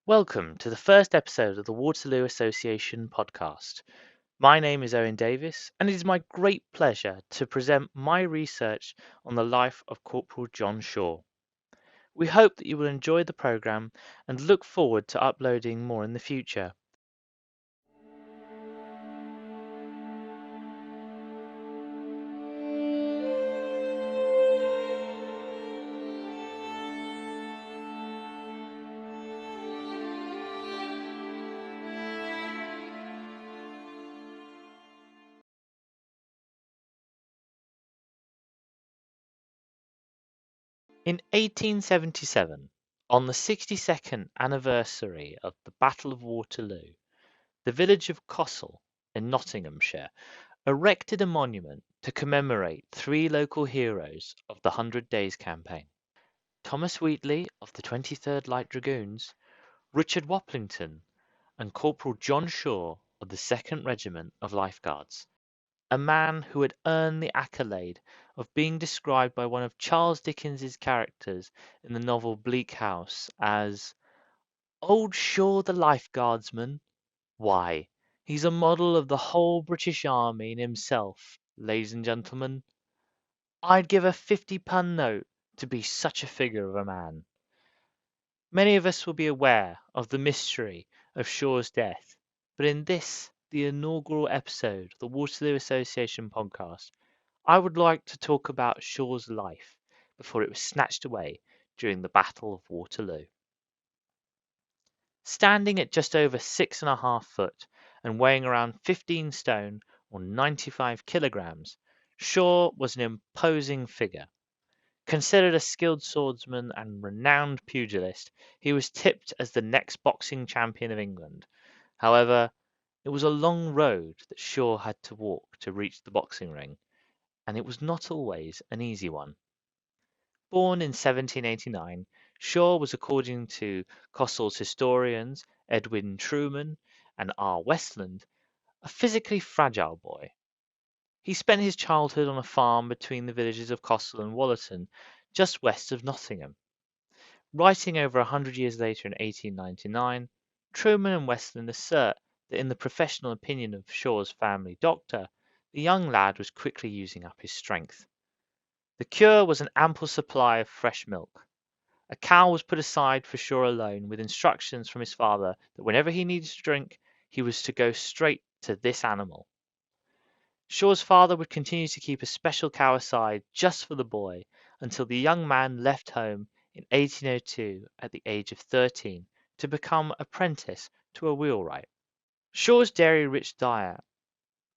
Welcome to the first episode of the Waterloo Association Podcast. My name is Owen Davis, and it is my great pleasure to present my research on the life of Corporal John Shaw. We hope that you will enjoy the programme and look forward to uploading more in the future. In 1877, on the 62nd anniversary of the Battle of Waterloo, the village of Cossall in Nottinghamshire erected a monument to commemorate three local heroes of the Hundred Days Campaign: Thomas Wheatley of the 23rd Light Dragoons, Richard Waplington, and Corporal John Shaw of the 2nd Regiment of Life Guards, a man who had earned the accolade of being described by one of Charles Dickens's characters in the novel Bleak House as "Old Shaw the Life Guardsman. Why, he's a model of the whole British Army in himself, ladies and gentlemen. I'd give a £50 note to be such a figure of a man." Many of us will be aware of the mystery of Shaw's death, but in this, the inaugural episode of the Waterloo Association Podcast, I would like to talk about Shaw's life before it was snatched away during the Battle of Waterloo. Standing at just over 6.5 foot and weighing around 15 stone or 95 kilograms, Shaw was an imposing figure. Considered a skilled swordsman and renowned pugilist, he was tipped as the next boxing champion of England. However, it was a long road that Shaw had to walk to reach the boxing ring, and it was not always an easy one. Born in 1789, Shaw was, according to Cossall's historians Edwin Truman and R. Westland, a physically fragile boy. He spent his childhood on a farm between the villages of Cossall and Wollerton, just west of Nottingham. Writing over 100 years later in 1899, Truman and Westland assert that in the professional opinion of Shaw's family doctor, the young lad was quickly using up his strength. The cure was an ample supply of fresh milk. A cow was put aside for Shaw alone, with instructions from his father that whenever he needed to drink, he was to go straight to this animal. Shaw's father would continue to keep a special cow aside just for the boy until the young man left home in 1802 at the age of 13 to become apprentice to a wheelwright. Shaw's dairy-rich diet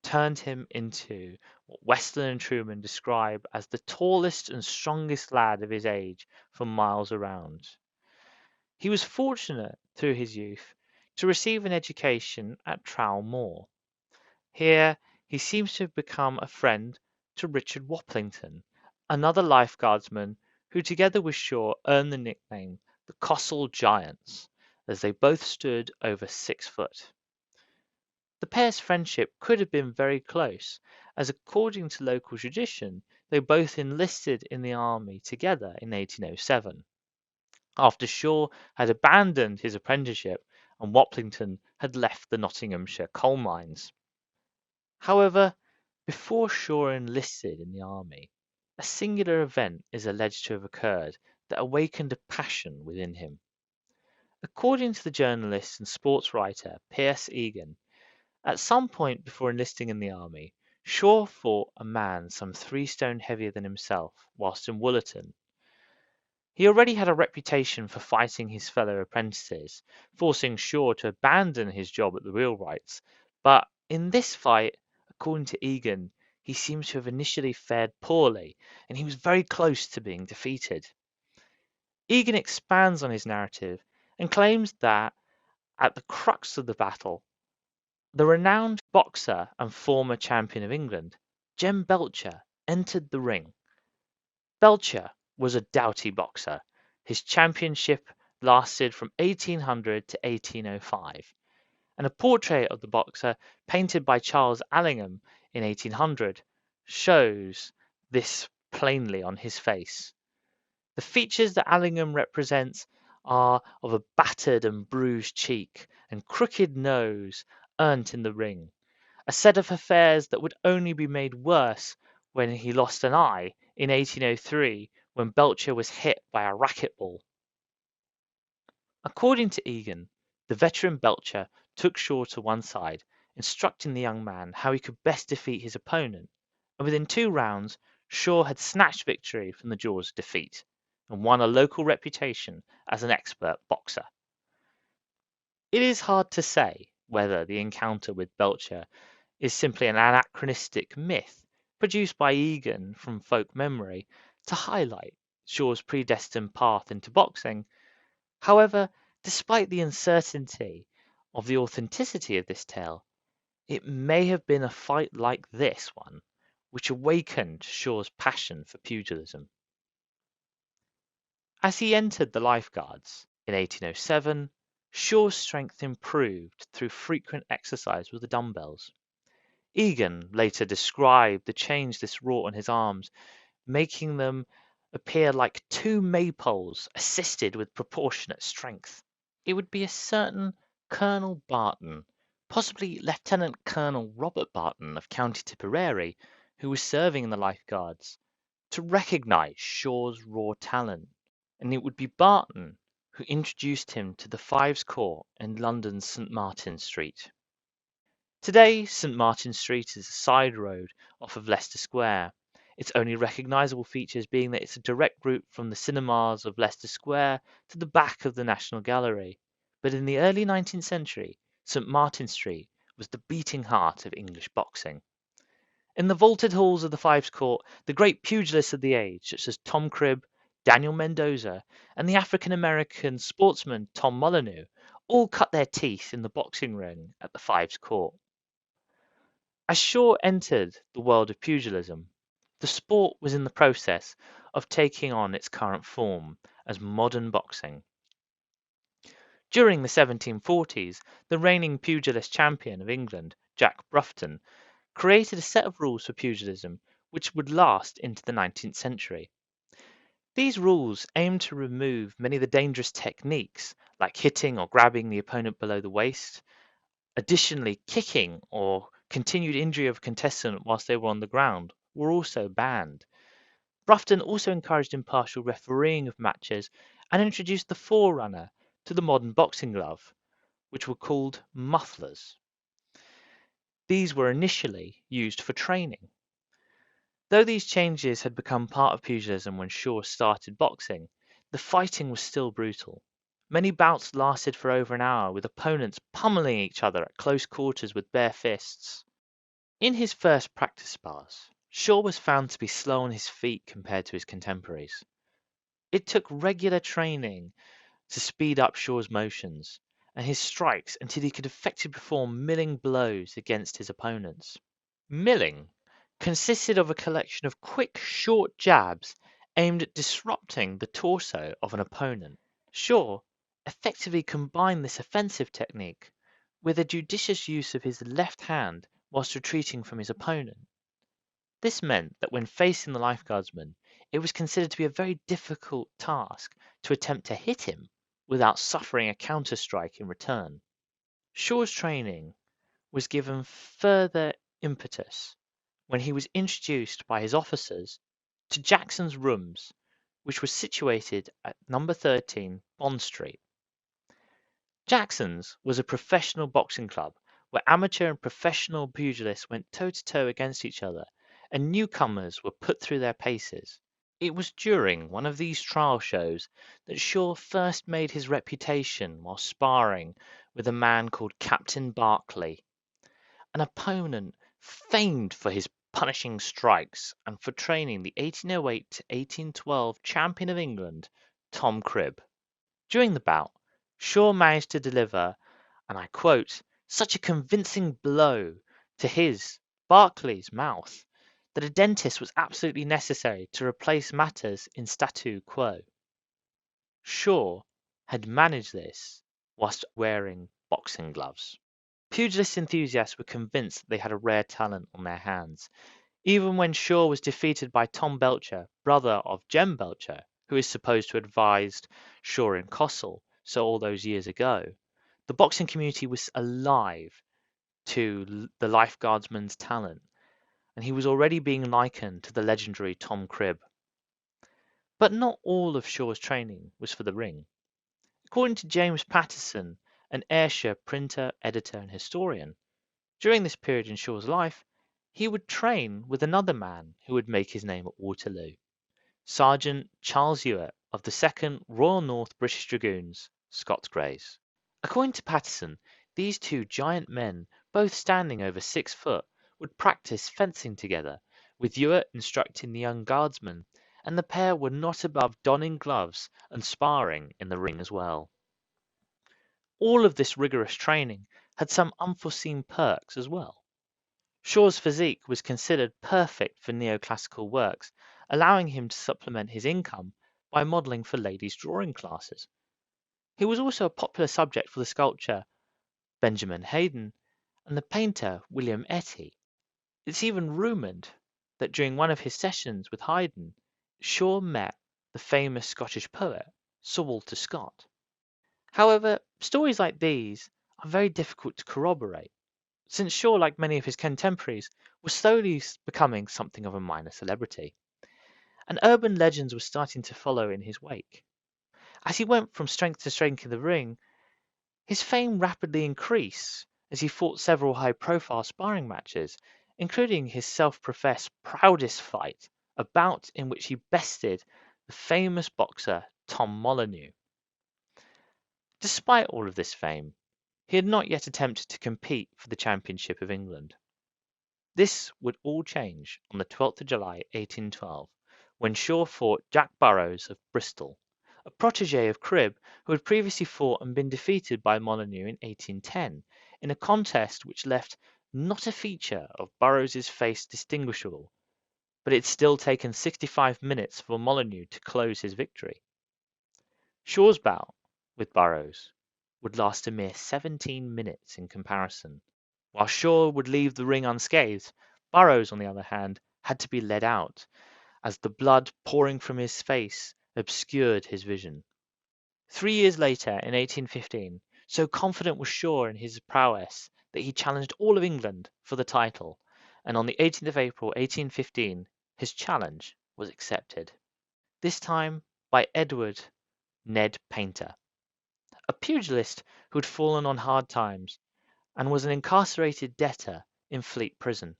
turned him into what Westland and Truman describe as the tallest and strongest lad of his age for miles around. He was fortunate, through his youth, to receive an education at Trowle Moor. Here he seems to have become a friend to Richard Waplington, another Life Guardsman who, together with Shaw, earned the nickname the Cossall Giants, as they both stood over 6 foot. The pair's friendship could have been very close, as according to local tradition, they both enlisted in the army together in 1807, after Shaw had abandoned his apprenticeship and Waplington had left the Nottinghamshire coal mines. However, before Shaw enlisted in the army, a singular event is alleged to have occurred that awakened a passion within him. According to the journalist and sports writer Pierce Egan, at some point before enlisting in the army, Shaw fought a man some 3 stone heavier than himself whilst in Wollerton. He already had a reputation for fighting his fellow apprentices, forcing Shaw to abandon his job at the wheelwrights, but in this fight, according to Egan, he seems to have initially fared poorly, and he was very close to being defeated. Egan expands on his narrative and claims that, at the crux of the battle, the renowned boxer and former champion of England, Jem Belcher, entered the ring. Belcher was a doughty boxer. His championship lasted from 1800 to 1805, and a portrait of the boxer painted by Charles Allingham in 1800 shows this plainly on his face. The features that Allingham represents are of a battered and bruised cheek and crooked nose earned in the ring, a set of affairs that would only be made worse when he lost an eye in 1803 when Belcher was hit by a racquetball. According to Egan, the veteran Belcher took Shaw to one side, instructing the young man how he could best defeat his opponent, and within 2 rounds Shaw had snatched victory from the jaws of defeat and won a local reputation as an expert boxer. It is hard to say whether the encounter with Belcher is simply an anachronistic myth produced by Egan from folk memory to highlight Shaw's predestined path into boxing. However, despite the uncertainty of the authenticity of this tale, it may have been a fight like this one which awakened Shaw's passion for pugilism. As he entered the Life Guards in 1807, Shaw's strength improved through frequent exercise with the dumbbells. Egan later described the change this wrought on his arms, making them appear like 2 maypoles assisted with proportionate strength. It would be a certain Colonel Barton, possibly Lieutenant Colonel Robert Barton of County Tipperary, who was serving in the Life Guards, to recognise Shaw's raw talent, and it would be Barton who introduced him to the Fives Court in London's St Martin's Street. Today, St Martin's Street is a side road off of Leicester Square, its only recognisable features being that it's a direct route from the cinemas of Leicester Square to the back of the National Gallery. But in the early 19th century, St Martin's Street was the beating heart of English boxing. In the vaulted halls of the Fives Court, the great pugilists of the age, such as Tom Cribb, Daniel Mendoza, and the African-American sportsman Tom Molyneux, all cut their teeth in the boxing ring at the Fives Court. As Shaw entered the world of pugilism, the sport was in the process of taking on its current form as modern boxing. During the 1740s, the reigning pugilist champion of England, Jack Broughton, created a set of rules for pugilism which would last into the 19th century. These rules aimed to remove many of the dangerous techniques like hitting or grabbing the opponent below the waist. Additionally, kicking or continued injury of a contestant whilst they were on the ground were also banned. Broughton also encouraged impartial refereeing of matches and introduced the forerunner to the modern boxing glove, which were called mufflers. These were initially used for training. Though these changes had become part of pugilism when Shaw started boxing, the fighting was still brutal. Many bouts lasted for over an hour, with opponents pummeling each other at close quarters with bare fists. In his first practice spars, Shaw was found to be slow on his feet compared to his contemporaries. It took regular training to speed up Shaw's motions and his strikes until he could effectively perform milling blows against his opponents. Milling consisted of a collection of quick, short jabs aimed at disrupting the torso of an opponent. Shaw effectively combined this offensive technique with a judicious use of his left hand whilst retreating from his opponent. This meant that when facing the lifeguardsman, it was considered to be a very difficult task to attempt to hit him without suffering a counter-strike in return. Shaw's training was given further impetus when he was introduced by his officers to Jackson's Rooms, which was situated at number 13 Bond Street. Jackson's was a professional boxing club where amateur and professional pugilists went toe-to-toe against each other, and newcomers were put through their paces. It was during one of these trial shows that Shaw first made his reputation while sparring with a man called Captain Barkley, an opponent famed for his punishing strikes and for training the 1808 to 1812 champion of England, Tom Cribb. During the bout, Shaw managed to deliver, and I quote, such a convincing blow to his, Barkley's, mouth that a dentist was absolutely necessary to replace matters in statu quo. Shaw had managed this whilst wearing boxing gloves. Pugilist enthusiasts were convinced that they had a rare talent on their hands. Even when Shaw was defeated by Tom Belcher, brother of Jem Belcher, who is supposed to have advised Shaw in Cossel, so all those years ago, the boxing community was alive to the Life Guardsman's talent, and he was already being likened to the legendary Tom Cribb. But not all of Shaw's training was for the ring. According to James Patterson, an Ayrshire printer, editor, and historian, during this period in Shaw's life, he would train with another man who would make his name at Waterloo, Sergeant Charles Ewart of the 2nd Royal North British Dragoons, Scots Greys. According to Patterson, these two giant men, both standing over 6 foot, would practice fencing together, with Ewart instructing the young guardsman, and the pair were not above donning gloves and sparring in the ring as well. All of this rigorous training had some unforeseen perks as well. Shaw's physique was considered perfect for neoclassical works, allowing him to supplement his income by modelling for ladies' drawing classes. He was also a popular subject for the sculptor Benjamin Haydon and the painter William Etty. It's even rumoured that during one of his sessions with Haydn, Shaw met the famous Scottish poet Sir Walter Scott. However, stories like these are very difficult to corroborate, since Shaw, like many of his contemporaries, was slowly becoming something of a minor celebrity, and urban legends were starting to follow in his wake. As he went from strength to strength in the ring, his fame rapidly increased as he fought several high-profile sparring matches, including his self-professed proudest fight, a bout in which he bested the famous boxer Tom Molyneux. Despite all of this fame, he had not yet attempted to compete for the Championship of England. This would all change on the 12th of July 1812, when Shaw fought Jack Burrows of Bristol, a protégé of Cribb who had previously fought and been defeated by Molyneux in 1810, in a contest which left not a feature of Burrows's face distinguishable, but it had still taken 65 minutes for Molyneux to close his victory. Shaw's bout with Burrows would last a mere 17 minutes in comparison. While Shaw would leave the ring unscathed, Burrows, on the other hand, had to be led out, as the blood pouring from his face obscured his vision. 3 years later, in 1815, so confident was Shaw in his prowess that he challenged all of England for the title, and on the 18th of April 1815 his challenge was accepted. This time by Edward Ned Painter, a pugilist who had fallen on hard times and was an incarcerated debtor in Fleet Prison.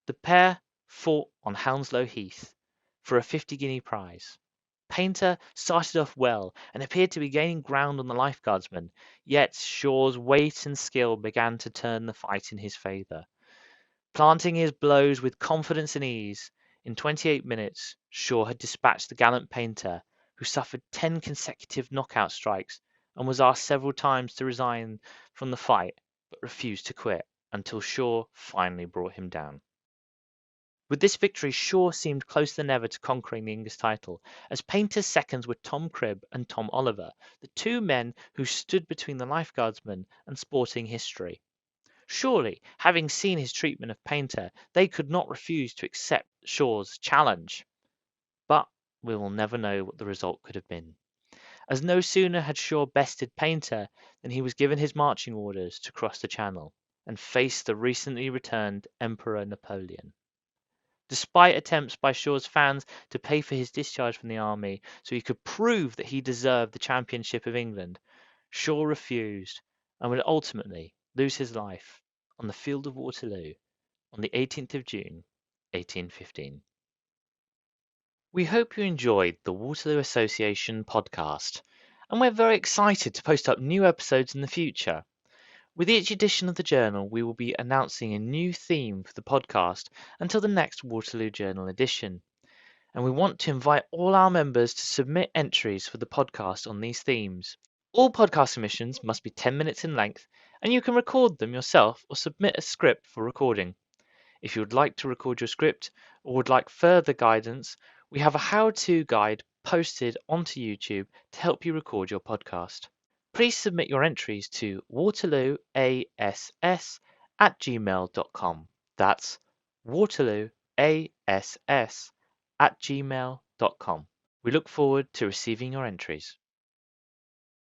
The pair fought on Hounslow Heath for a 50-guinea prize. Painter started off well and appeared to be gaining ground on the Life Guardsman, yet Shaw's weight and skill began to turn the fight in his favour. Planting his blows with confidence and ease, in 28 minutes Shaw had dispatched the gallant Painter, who suffered 10 consecutive knockout strikes and was asked several times to resign from the fight, but refused to quit until Shaw finally brought him down. With this victory, Shaw seemed closer than ever to conquering the English title, as Painter's seconds were Tom Cribb and Tom Oliver, the two men who stood between the Life Guardsmen and sporting history. Surely, having seen his treatment of Painter, they could not refuse to accept Shaw's challenge. But we will never know what the result could have been, as no sooner had Shaw bested Painter than he was given his marching orders to cross the Channel and face the recently returned Emperor Napoleon. Despite attempts by Shaw's fans to pay for his discharge from the army so he could prove that he deserved the Championship of England, Shaw refused and would ultimately lose his life on the field of Waterloo on the 18th of June, 1815. We hope you enjoyed the Waterloo Association podcast, and we're very excited to post up new episodes in the future. With each edition of the journal, we will be announcing a new theme for the podcast until the next Waterloo Journal edition. And we want to invite all our members to submit entries for the podcast on these themes. All podcast submissions must be 10 minutes in length, and you can record them yourself or submit a script for recording. If you would like to record your script or would like further guidance, we have a how-to guide posted onto YouTube to help you record your podcast. Please submit your entries to waterlooass@gmail.com. That's waterlooass@gmail.com. We look forward to receiving your entries.